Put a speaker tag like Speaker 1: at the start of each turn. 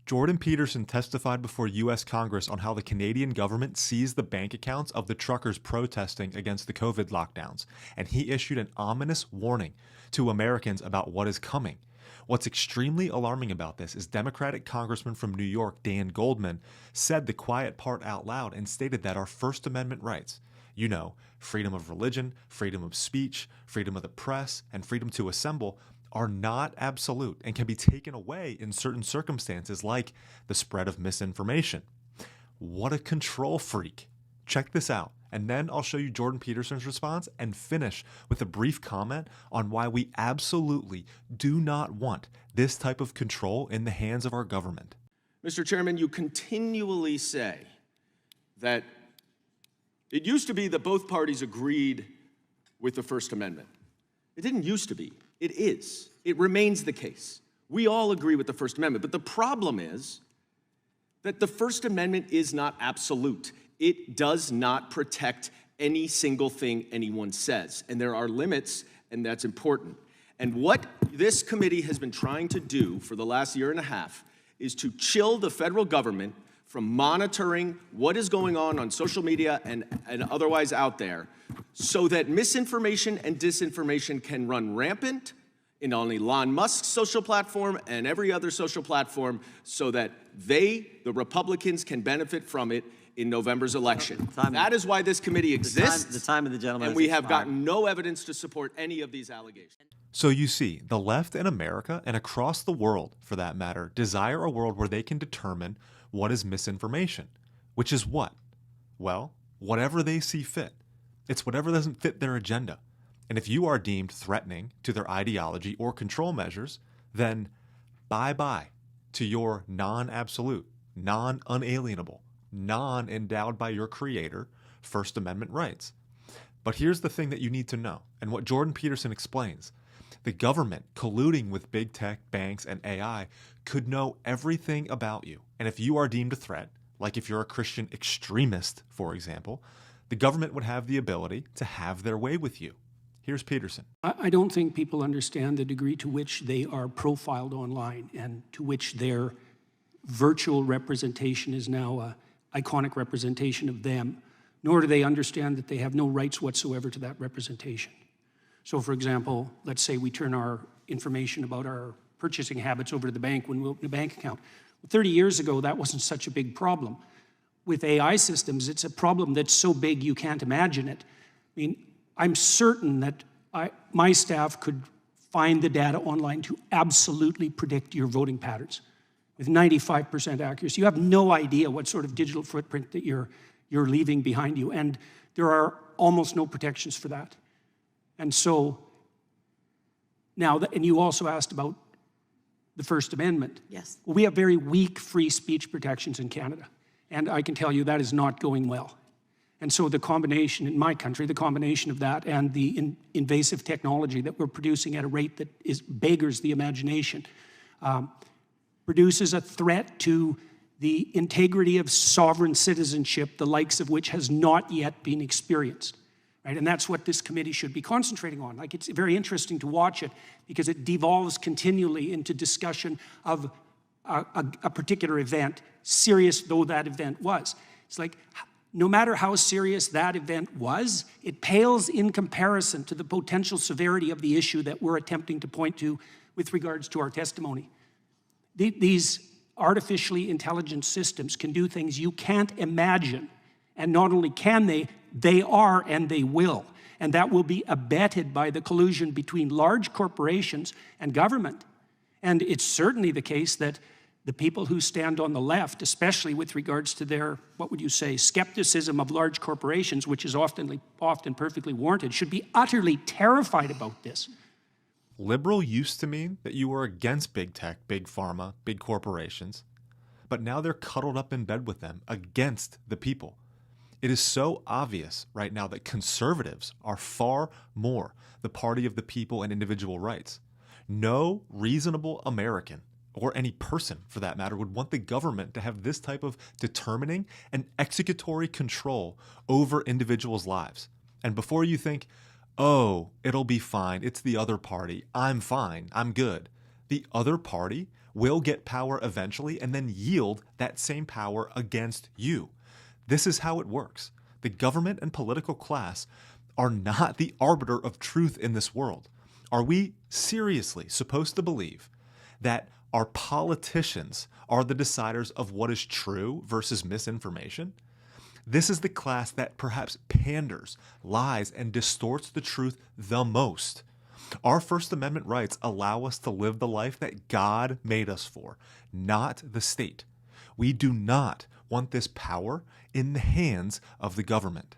Speaker 1: Jordan Peterson testified before U.S. Congress on how the Canadian government seized the bank accounts of the truckers protesting against the COVID lockdowns, and he issued an ominous warning to Americans about what is coming. What's extremely alarming about this is Democratic Congressman from New York, Dan Goldman, said the quiet part out loud and stated that our First Amendment rights, you know, freedom of religion, freedom of speech, freedom of the press, and freedom to assemble, are not absolute and can be taken away in certain circumstances like the spread of misinformation. What a control freak. Check this out, and then I'll show you Jordan Peterson's response and finish with a brief comment on why we absolutely do not want this type of control in the hands of our government.
Speaker 2: Mr. Chairman, you continually say that it used to be that both parties agreed with the First Amendment. It didn't used to be. It is. It remains the case. We all agree with the First Amendment, but the problem is that the First Amendment is not absolute. It does not protect any single thing anyone says, and there are limits, and that's important. And what this committee has been trying to do for the last year and a half is to chill the federal government from monitoring what is going on social media and otherwise out there, so that misinformation and disinformation can run rampant in on Elon Musk's social platform and every other social platform, so that the Republicans, can benefit from it in November's election. That is why this committee exists.
Speaker 3: The time of the gentleman.
Speaker 2: And we have gotten no evidence to support any of these allegations.
Speaker 1: So you see, the left in America and across the world, for that matter, desire a world where they can determine what is misinformation, which is what? Well, whatever they see fit. It's whatever doesn't fit their agenda. And if you are deemed threatening to their ideology or control measures, then bye-bye to your non-absolute, non-unalienable, non-endowed by your creator First Amendment rights. But here's the thing that you need to know, and what Jordan Peterson explains. The government colluding with big tech, banks, and AI could know everything about you. And if you are deemed a threat, like if you're a Christian extremist, for example, the government would have the ability to have their way with you. Here's Peterson.
Speaker 4: I don't think people understand the degree to which they are profiled online and to which their virtual representation is now an iconic representation of them, nor do they understand that they have no rights whatsoever to that representation. So, for example, let's say we turn our information about our purchasing habits over to the bank when we open a bank account. 30 years ago, that wasn't such a big problem. With AI systems, it's a problem that's so big you can't imagine it. I mean, I'm certain that my staff could find the data online to absolutely predict your voting patterns with 95% accuracy. You have no idea what sort of digital footprint that you're leaving behind you, and there are almost no protections for that. And so now, and you also asked about the First Amendment.
Speaker 3: Yes.
Speaker 4: Well, we have very weak free speech protections in Canada, and I can tell you that is not going well. And so the combination in my country, the combination of that and the invasive technology that we're producing at a rate that beggars the imagination, produces a threat to the integrity of sovereign citizenship, the likes of which has not yet been experienced. Right? And that's what this committee should be concentrating on. Like, it's very interesting to watch it because it devolves continually into discussion of a particular event, serious though that event was. It's like, no matter how serious that event was, it pales in comparison to the potential severity of the issue that we're attempting to point to with regards to our testimony. These artificially intelligent systems can do things you can't imagine. And not only can they are and they will. And that will be abetted by the collusion between large corporations and government. And it's certainly the case that the people who stand on the left, especially with regards to their, what would you say, skepticism of large corporations, which is often perfectly warranted, should be utterly terrified about this.
Speaker 1: Liberal used to mean that you were against big tech, big pharma, big corporations, but now they're cuddled up in bed with them against the people. It is so obvious right now that conservatives are far more the party of the people and individual rights. No reasonable American, or any person for that matter, would want the government to have this type of determining and executory control over individuals' lives. And before you think, oh, it'll be fine, it's the other party, I'm fine, I'm good, the other party will get power eventually and then yield that same power against you. This is how it works. The government and political class are not the arbiter of truth in this world. Are we seriously supposed to believe that our politicians are the deciders of what is true versus misinformation? This is the class that perhaps panders, lies, and distorts the truth the most. Our First Amendment rights allow us to live the life that God made us for, not the state. We do not want this power in the hands of the government.